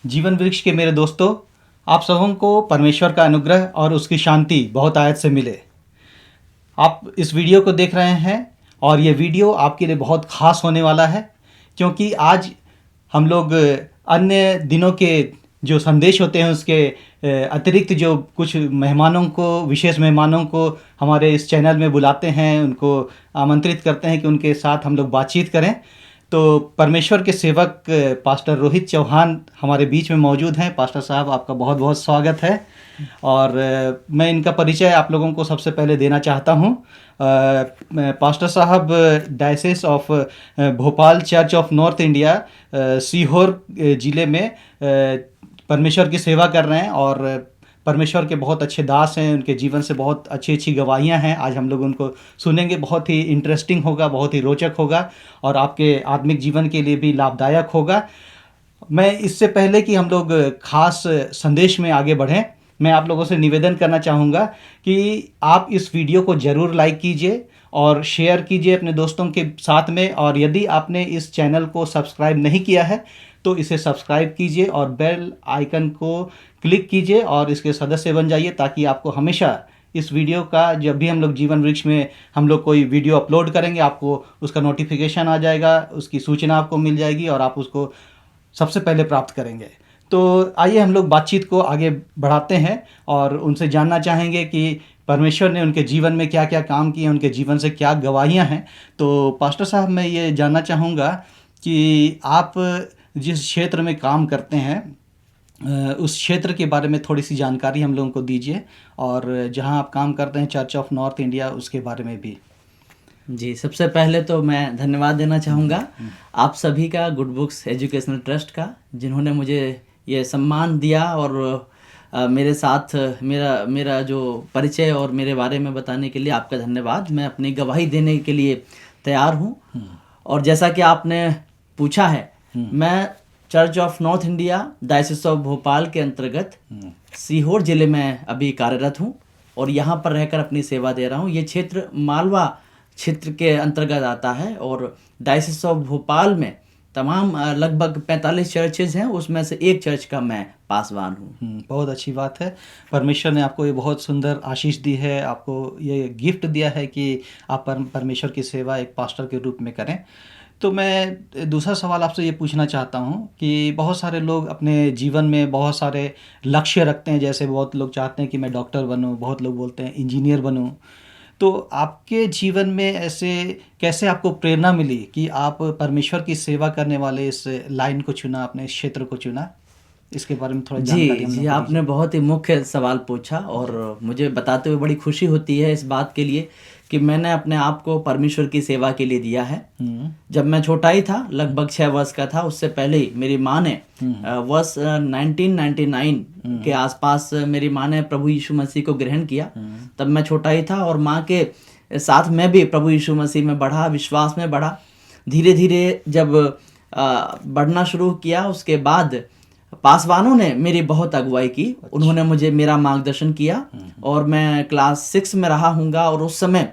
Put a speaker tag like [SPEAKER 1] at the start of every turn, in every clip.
[SPEAKER 1] जीवन वृक्ष के मेरे दोस्तों, आप सबों को परमेश्वर का अनुग्रह और उसकी शांति बहुत आयत से मिले। आप इस वीडियो को देख रहे हैं और ये वीडियो आपके लिए बहुत ख़ास होने वाला है, क्योंकि आज हम लोग अन्य दिनों के जो संदेश होते हैं उसके अतिरिक्त जो कुछ मेहमानों को, विशेष मेहमानों को हमारे इस चैनल में बुलाते हैं, उनको आमंत्रित करते हैं कि उनके साथ हम लोग बातचीत करें। तो परमेश्वर के सेवक पास्टर रोहित चौहान हमारे बीच में मौजूद हैं। पास्टर साहब, आपका बहुत बहुत स्वागत है। और मैं इनका परिचय आप लोगों को सबसे पहले देना चाहता हूं। पास्टर साहब diocese of Bhopal church of north India Sehore ज़िले में परमेश्वर की सेवा कर रहे हैं और परमेश्वर के बहुत अच्छे दास हैं। उनके जीवन से बहुत अच्छी अच्छी गवाहियाँ हैं। आज हम लोग उनको सुनेंगे। बहुत ही इंटरेस्टिंग होगा, बहुत ही रोचक होगा और आपके आत्मिक जीवन के लिए भी लाभदायक होगा। मैं इससे पहले कि हम लोग खास संदेश में आगे बढ़ें, मैं आप लोगों से निवेदन करना चाहूँगा कि आप इस वीडियो को ज़रूर लाइक कीजिए और शेयर कीजिए अपने दोस्तों के साथ में। और यदि आपने इस चैनल को सब्सक्राइब नहीं किया है तो इसे सब्सक्राइब कीजिए और बेल आइकन को क्लिक कीजिए और इसके सदस्य बन जाइए, ताकि आपको हमेशा इस वीडियो का, जब भी हम लोग जीवन वृक्ष में हम लोग कोई वीडियो अपलोड करेंगे, आपको उसका नोटिफिकेशन आ जाएगा, उसकी सूचना आपको मिल जाएगी और आप उसको सबसे पहले प्राप्त करेंगे। तो आइए हम लोग बातचीत को आगे बढ़ाते हैं और उनसे जानना चाहेंगे कि परमेश्वर ने उनके जीवन में क्या क्या काम किए, उनके जीवन से क्या गवाहियाँ हैं। तो पास्टर साहब, मैं ये जानना चाहूँगा कि आप जिस क्षेत्र में काम करते हैं उस क्षेत्र के बारे में थोड़ी सी जानकारी हम लोगों को दीजिए, और जहां आप काम करते हैं चर्च ऑफ नॉर्थ इंडिया, उसके बारे में भी।
[SPEAKER 2] जी, सबसे पहले तो मैं धन्यवाद देना चाहूँगा आप सभी का, गुड बुक्स एजुकेशनल ट्रस्ट का, जिन्होंने मुझे ये सम्मान दिया और मेरे साथ मेरा जो परिचय और मेरे बारे में बताने के लिए आपका धन्यवाद। मैं अपनी गवाही देने के लिए तैयार हूँ। और जैसा कि आपने पूछा है, मैं church of north India diocese of Bhopal के अंतर्गत सीहोर जिले में अभी कार्यरत हूँ और यहाँ पर रहकर अपनी सेवा दे रहा हूँ। ये क्षेत्र मालवा क्षेत्र के अंतर्गत आता है और डायसिस ऑफ भोपाल में तमाम लगभग 45 चर्चेज हैं, उसमें से एक चर्च का मैं पासवान हूँ।
[SPEAKER 1] बहुत अच्छी बात है। परमेश्वर ने आपको ये बहुत सुंदर आशीष दी है, आपको ये गिफ्ट दिया है कि आप परमेश्वर की सेवा एक पास्टर के रूप में करें। तो मैं दूसरा सवाल आपसे ये पूछना चाहता हूँ कि बहुत सारे लोग अपने जीवन में बहुत सारे लक्ष्य रखते हैं। जैसे बहुत लोग चाहते हैं कि मैं डॉक्टर बनूँ, बहुत लोग बोलते हैं इंजीनियर बनूँ। तो आपके जीवन में ऐसे कैसे आपको प्रेरणा मिली कि आप परमेश्वर की सेवा करने वाले इस लाइन को चुना, अपने क्षेत्र को चुना? इसके बारे में थोड़ा जानकारी हम लोग को
[SPEAKER 2] आपने बहुत ही मुख्य सवाल पूछा और मुझे बताते हुए बड़ी खुशी होती है इस बात के लिए कि मैंने अपने आप को परमेश्वर की सेवा के लिए दिया है। जब मैं छोटा ही था, लगभग 6 वर्ष का था, उससे पहले ही मेरी माँ ने वर्ष 1999 के आसपास मेरी माँ ने प्रभु यीशु मसीह को ग्रहण किया। तब मैं छोटा ही था और माँ के साथ मैं भी प्रभु यीशु मसीह में बढ़ा, विश्वास में बढ़ा। धीरे धीरे जब बढ़ना शुरू किया, उसके बाद पासवानों ने मेरी बहुत अगुवाई की। उन्होंने मुझे मेरा मार्गदर्शन किया और मैं क्लास 6 में रहा हूँगा और उस समय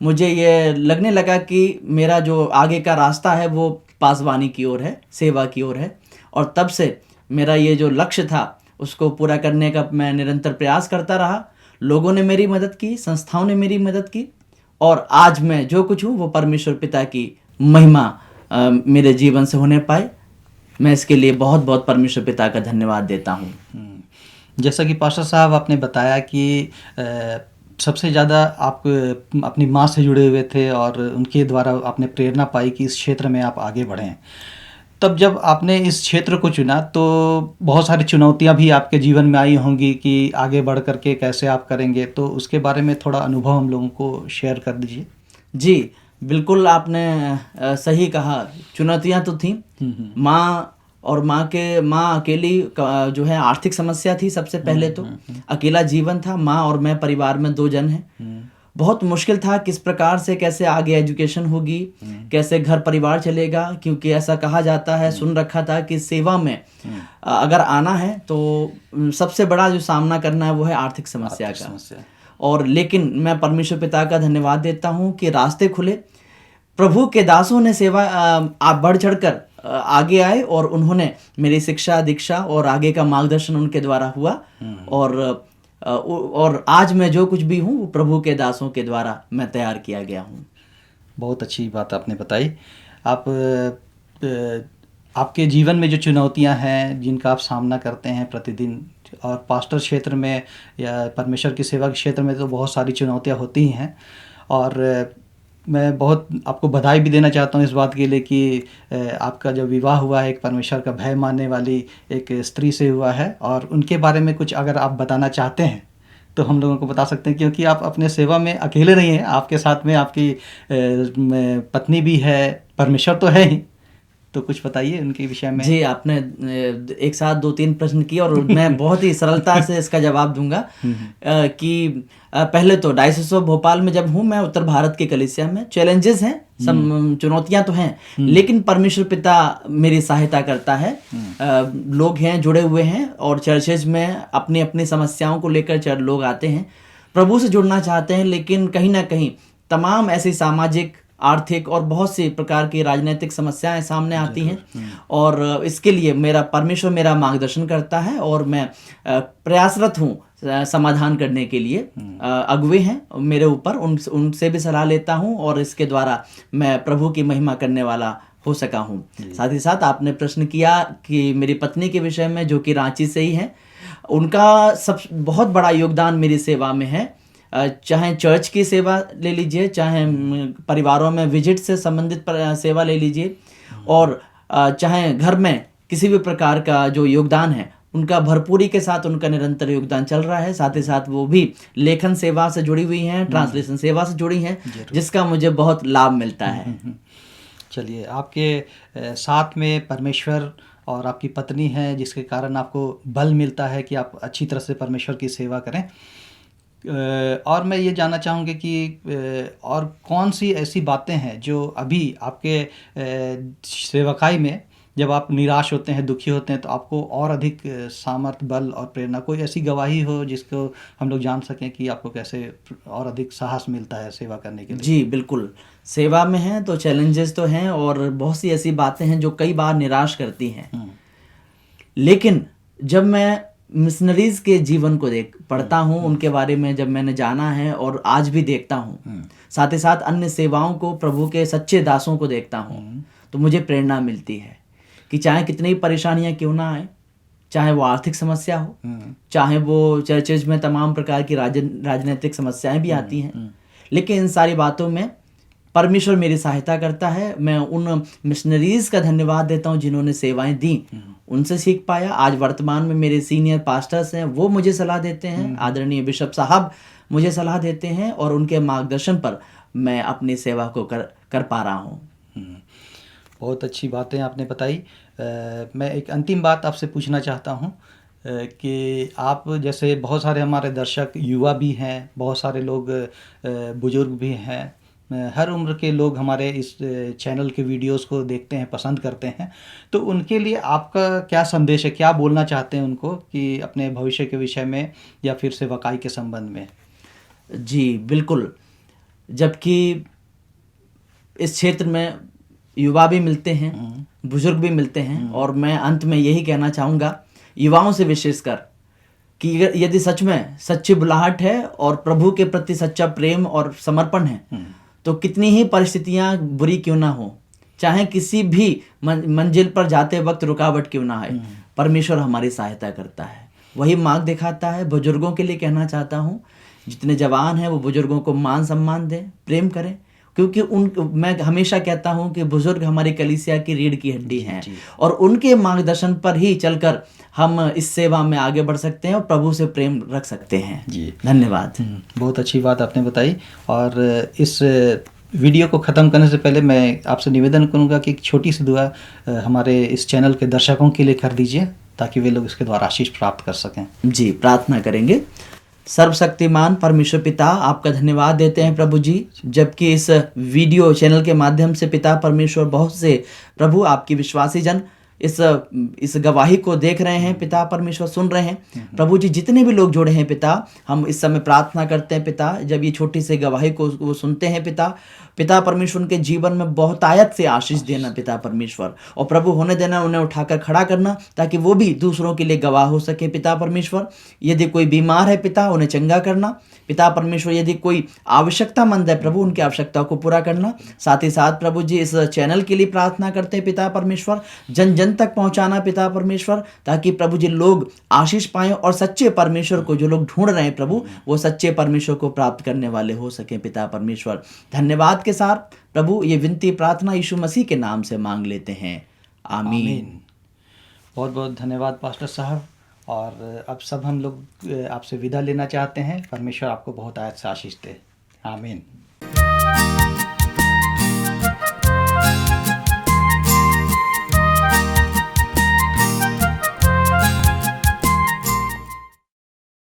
[SPEAKER 2] मुझे ये लगने लगा कि मेरा जो आगे का रास्ता है वो पासवानी की ओर है, सेवा की ओर है। और तब से मेरा ये जो लक्ष्य था उसको पूरा करने का मैं निरंतर प्रयास करता रहा। लोगों ने मेरी मदद की, संस्थाओं ने मेरी मदद की और आज मैं जो कुछ हूँ वो परमेश्वर पिता की महिमा मेरे जीवन से होने पाए। मैं इसके लिए बहुत बहुत परमेश्वर पिता का धन्यवाद देता हूँ।
[SPEAKER 1] जैसा कि पास्टर साहब आपने बताया कि सबसे ज़्यादा आप अपनी माँ से जुड़े हुए थे और उनके द्वारा आपने प्रेरणा पाई कि इस क्षेत्र में आप आगे बढ़ें। तब जब आपने इस क्षेत्र को चुना तो बहुत सारी चुनौतियाँ भी आपके जीवन में आई होंगी कि आगे बढ़ करके कैसे आप करेंगे। तो उसके बारे में थोड़ा अनुभव हम लोगों को शेयर कर दीजिए।
[SPEAKER 2] जी बिल्कुल, आपने सही कहा। चुनौतियाँ तो थीं। माँ अकेली जो है आर्थिक समस्या थी। सबसे पहले तो अकेला जीवन था। माँ और मैं परिवार में 2 जन हैं। बहुत मुश्किल था किस प्रकार से, कैसे आगे एजुकेशन होगी, कैसे घर परिवार चलेगा, क्योंकि ऐसा कहा जाता है, सुन रखा था कि सेवा में अगर आना है तो सबसे बड़ा जो सामना करना है वो है आर्थिक समस्या का। और लेकिन मैं परमेश्वर पिता का धन्यवाद देता हूँ कि रास्ते खुले। प्रभु के दासों ने सेवा बढ़ चढ़कर आगे आए और उन्होंने मेरी शिक्षा दीक्षा और आगे का मार्गदर्शन उनके द्वारा हुआ। और आज मैं जो कुछ भी हूँ वो प्रभु के दासों के द्वारा मैं तैयार किया गया हूँ।
[SPEAKER 1] बहुत अच्छी बात आपने बताई। आप आपके जीवन में जो चुनौतियां हैं जिनका आप सामना करते हैं प्रतिदिन, और पास्टर क्षेत्र में या परमेश्वर की सेवा के क्षेत्र में तो बहुत सारी चुनौतियां होती ही हैं, और मैं बहुत आपको बधाई भी देना चाहता हूं इस बात के लिए कि आपका जो विवाह हुआ है एक परमेश्वर का भय मानने वाली एक स्त्री से हुआ है, और उनके बारे में कुछ अगर आप बताना चाहते हैं तो हम लोगों को बता सकते हैं, क्योंकि आप अपने सेवा में अकेले नहीं हैं, आपके साथ में आपकी पत्नी भी है, परमेश्वर तो है ही। तो कुछ बताइए उनके विषय में।
[SPEAKER 2] जी, आपने एक साथ 2-3 प्रश्न किए और मैं बहुत ही सरलता से इसका जवाब दूंगा कि पहले तो डायसिस ऑफ भोपाल में जब हूँ मैं, उत्तर भारत की कलीसिया में चैलेंजेस हैं, सब चुनौतियां तो हैं, लेकिन परमेश्वर पिता मेरी सहायता करता है। लोग हैं जुड़े हुए हैं और चर्चेज में अपनी अपनी समस्याओं को लेकर लोग आते हैं, प्रभु से जुड़ना चाहते हैं, लेकिन कहीं ना कहीं तमाम ऐसी सामाजिक, आर्थिक और बहुत सी प्रकार की राजनीतिक समस्याएं सामने आती हैं, और इसके लिए परमेश्वर मेरा मार्गदर्शन करता है और मैं प्रयासरत हूँ समाधान करने के लिए। अगुवे हैं मेरे ऊपर, उनसे भी सलाह लेता हूँ और इसके द्वारा मैं प्रभु की महिमा करने वाला हो सका हूँ। साथ ही साथ आपने प्रश्न किया कि मेरी पत्नी के विषय में, जो कि रांची से ही है, उनका बहुत बड़ा योगदान मेरी सेवा में है। चाहे चर्च की सेवा ले लीजिए, चाहे परिवारों में विजिट से संबंधित सेवा ले लीजिए, और चाहे घर में किसी भी प्रकार का जो योगदान है, उनका भरपूरी के साथ उनका निरंतर योगदान चल रहा है। साथ ही साथ वो भी लेखन सेवा से जुड़ी हुई हैं, ट्रांसलेशन सेवा से जुड़ी हैं, जिसका मुझे बहुत लाभ मिलता है।
[SPEAKER 1] चलिए, आपके साथ में परमेश्वर और आपकी पत्नी है, जिसके कारण आपको बल मिलता है कि आप अच्छी तरह से परमेश्वर की सेवा करें। और मैं ये जानना चाहूँगी कि और कौन सी ऐसी बातें हैं जो अभी आपके सेवकाई में, जब आप निराश होते हैं, दुखी होते हैं, तो आपको और अधिक सामर्थ्य, बल और प्रेरणा, कोई ऐसी गवाही हो जिसको हम लोग जान सकें कि आपको कैसे और अधिक साहस मिलता है सेवा करने के लिए।
[SPEAKER 2] जी बिल्कुल, सेवा में हैं तो चैलेंजेस तो हैं और बहुत सी ऐसी बातें हैं जो कई बार निराश करती हैं, लेकिन जब मैं मिशनरीज के जीवन को पढ़ता हूँ, उनके बारे में जब मैंने जाना है और आज भी देखता हूँ, साथ ही साथ अन्य सेवाओं को, प्रभु के सच्चे दासों को देखता हूँ, तो मुझे प्रेरणा मिलती है कि चाहे कितनी परेशानियां क्यों ना आए, चाहे वो आर्थिक समस्या हो, चाहे वो चर्चेज में तमाम प्रकार की राजनीतिक समस्याएं भी आती हैं, लेकिन इन सारी बातों में परमेश्वर मेरी सहायता करता है। मैं उन मिशनरीज का धन्यवाद देता हूं जिन्होंने सेवाएं दी, उनसे सीख पाया। आज वर्तमान में मेरे सीनियर पास्टर्स हैं, वो मुझे सलाह देते हैं, आदरणीय बिशप साहब मुझे सलाह देते हैं, और उनके मार्गदर्शन पर मैं अपनी सेवा को कर पा रहा हूँ।
[SPEAKER 1] बहुत अच्छी बातें आपने बताई। मैं एक अंतिम बात आपसे पूछना चाहता हूँ कि आप जैसे बहुत सारे हमारे दर्शक युवा भी हैं, बहुत सारे लोग बुजुर्ग भी हैं, हर उम्र के लोग हमारे इस चैनल के वीडियोस को देखते हैं, पसंद करते हैं, तो उनके लिए आपका क्या संदेश है, क्या बोलना चाहते हैं उनको कि अपने भविष्य के विषय में या फिर सेवकाई के संबंध में?
[SPEAKER 2] जी बिल्कुल, जबकि इस क्षेत्र में युवा भी मिलते हैं, बुजुर्ग भी मिलते हैं, और मैं अंत में यही कहना चाहूँगा युवाओं से विशेषकर कि यदि सच में सच्ची बुलाहट है और प्रभु के प्रति सच्चा प्रेम और समर्पण है, तो कितनी ही परिस्थितियां बुरी क्यों ना हो, चाहे किसी भी मंजिल पर जाते वक्त रुकावट क्यों ना आए, परमेश्वर हमारी सहायता करता है, वही मार्ग दिखाता है। बुजुर्गों के लिए कहना चाहता हूँ, जितने जवान हैं वो बुजुर्गों को मान सम्मान दें, प्रेम करें, क्योंकि मैं हमेशा कहता हूं कि बुजुर्ग हमारी कलीसिया की रीढ़ की हड्डी हैं, और उनके मार्गदर्शन पर ही चलकर हम इस सेवा में आगे बढ़ सकते हैं और प्रभु से प्रेम रख सकते हैं। जी धन्यवाद।
[SPEAKER 1] बहुत अच्छी बात आपने बताई। और इस वीडियो को ख़त्म करने से पहले मैं आपसे निवेदन करूंगा कि एक छोटी सी दुआ हमारे इस चैनल के दर्शकों के लिए कर दीजिए, ताकि वे लोग इसके द्वारा आशीष प्राप्त कर सकें।
[SPEAKER 2] जी, प्रार्थना करेंगे। सर्वशक्तिमान परमेश्वर पिता, आपका धन्यवाद देते हैं प्रभु जी, जबकि इस वीडियो चैनल के माध्यम से पिता परमेश्वर बहुत से प्रभु आपकी विश्वासी जन इस गवाही को देख रहे हैं पिता परमेश्वर, सुन रहे हैं प्रभु जी, जितने भी लोग जुड़े हैं पिता, हम इस समय प्रार्थना करते हैं पिता, जब ये छोटी सी गवाही को वो सुनते हैं पिता परमेश्वर उनके जीवन में बहुतायत से आशीष देना पिता परमेश्वर, और प्रभु होने देना, उन्हें उठाकर खड़ा करना ताकि वो भी दूसरों के लिए गवाह हो सके पिता परमेश्वर। यदि कोई बीमार है पिता, उन्हें चंगा करना पिता परमेश्वर, यदि कोई आवश्यकतामंद है प्रभु, उनकी आवश्यकताओं को पूरा करना। साथ ही साथ प्रभु जी इस चैनल के लिए प्रार्थना करते हैं पिता परमेश्वर, जन जन तक पहुंचाना पिता परमेश्वर, ताकि प्रभु जी लोग आशीष पाएं और सच्चे परमेश्वर को जो लोग ढूंढ रहे हैं प्रभु, वो सच्चे परमेश्वर को प्राप्त करने वाले हो सके पिता परमेश्वर। धन्यवाद के साथ प्रभु ये विनती प्रार्थना यीशु मसीह के नाम से मांग लेते हैं, आमीन।
[SPEAKER 1] बहुत बहुत धन्यवाद पास्टर साहब। और अब सब हम लोग आपसे विदा लेना चाहते हैं। परमेश्वर आपको बहुत आयत से आशीष दे, आमीन।